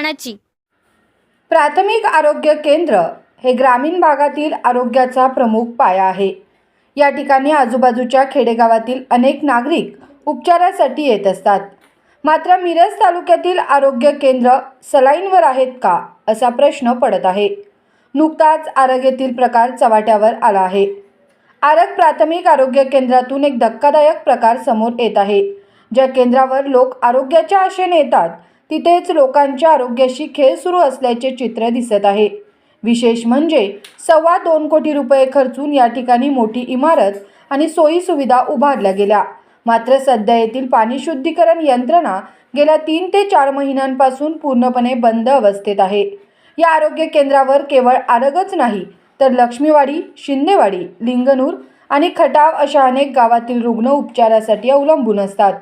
आव्हानाची. प्राथमिक आरोग्य केंद्र हे ग्रामीण भागातील आरोग्याचा प्रमुख पाया आहे. या ठिकाणी आजूबाजूच्या खेडेगावातील अनेक नागरिक उपचारासाठी येत असतात. मात्र मिरज तालुक्यातील आरोग्य केंद्र सलाईनवर आहेत का, असा प्रश्न पडत आहे. नुकताच आरग येथील प्रकार चव्हाट्यावर आला आहे. आरग प्राथमिक आरोग्य केंद्रातून एक धक्कादायक प्रकार समोर येत आहे. ज्या केंद्रावर लोक आरोग्याच्या आशेने येतात, तिथेच लोकांच्या आरोग्याशी खेळ सुरू असल्याचे चित्र दिसत आहे. विशेष म्हणजे 2.25 कोटी रुपये खर्चून या ठिकाणी मोठी इमारत आणि सोयी सुविधा उभारल्या गेल्या. मात्र सध्या येथील पाणी शुद्धीकरण यंत्रणा गेल्या 3 ते 4 महिन्यांपासून पूर्णपणे बंद अवस्थेत आहे. या आरोग्य केंद्रावर केवळ आरगच नाही तर लक्ष्मीवाडी, शिंदेवाडी, लिंगनूर आणि खटाव अशा अनेक गावातील रुग्ण उपचारासाठी अवलंबून असतात.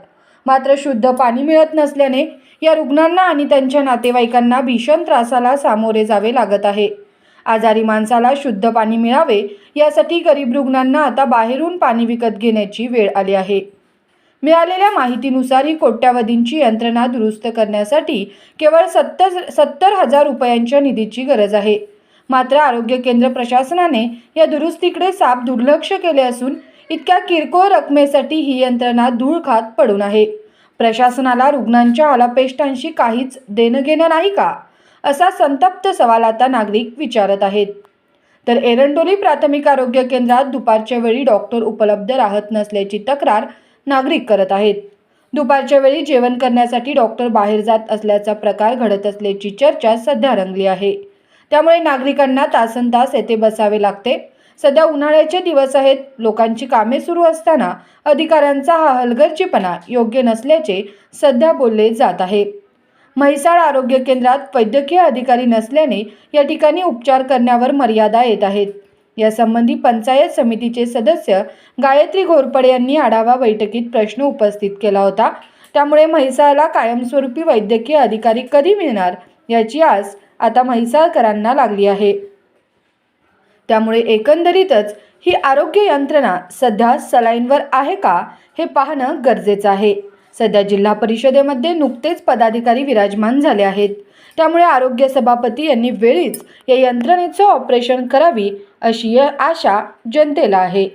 मात्र शुद्ध पाणी मिळत नसल्याने या रुग्णांना आणि त्यांच्या नातेवाईकांना भीषण त्रासाला सामोरे जावे लागत आहे. आजारी माणसाला शुद्ध पाणी मिळावे यासाठी गरीब रुग्णांना आता बाहेरून पाणी विकत घेण्याची वेळ आली आहे. मिळालेल्या माहितीनुसार ही कोट्यावधींची यंत्रणा दुरुस्त करण्यासाठी केवळ 70,000 रुपयांच्या निधीची गरज आहे. मात्र आरोग्य केंद्र प्रशासनाने या दुरुस्तीकडे साफ दुर्लक्ष केले असून इतक्या किरकोळ रकमेसाठी ही यंत्रणा धूळ खात पडून आहे. प्रशासनाला रुग्णांच्या आलापेष्टांशी काहीच देणं घेणं नाही का, असा संतप्त सवाल आता नागरिक विचारत आहेत. तर एरंडोली प्राथमिक आरोग्य केंद्रात दुपारच्या वेळी डॉक्टर उपलब्ध राहत नसल्याची तक्रार नागरिक करत आहेत. दुपारच्या वेळी जेवण करण्यासाठी डॉक्टर बाहेर जात असल्याचा प्रकार घडत असल्याची चर्चा सध्या रंगली आहे. त्यामुळे नागरिकांना तासनतास येथे बसावे लागते. सध्या उन्हाळ्याचे दिवस आहेत. लोकांची कामे सुरू असताना अधिकाऱ्यांचा हा हलगर्जीपणा योग्य नसल्याचे सध्या बोलले जात आहे. म्हैसाळ आरोग्य केंद्रात वैद्यकीय अधिकारी नसल्याने या ठिकाणी उपचार करण्यावर मर्यादा येत आहेत. यासंबंधी पंचायत समितीचे सदस्य गायत्री घोरपडे यांनी आढावा बैठकीत प्रश्न उपस्थित केला होता. त्यामुळे म्हैसाळला कायमस्वरूपी वैद्यकीय अधिकारी कधी मिळणार याची आस आता म्हैसाळकरांना लागली आहे. त्यामुळे एकंदरीतच ही आरोग्य यंत्रणा सध्या सलाईनवर आहे का, हे पाहणं गरजेचं आहे. सध्या जिल्हा परिषदेमध्ये नुकतेच पदाधिकारी विराजमान झाले आहेत. त्यामुळे आरोग्य सभापती यांनी वेळीच या यंत्रणेचं ऑपरेशन करावी अशी आशा जनतेला आहे.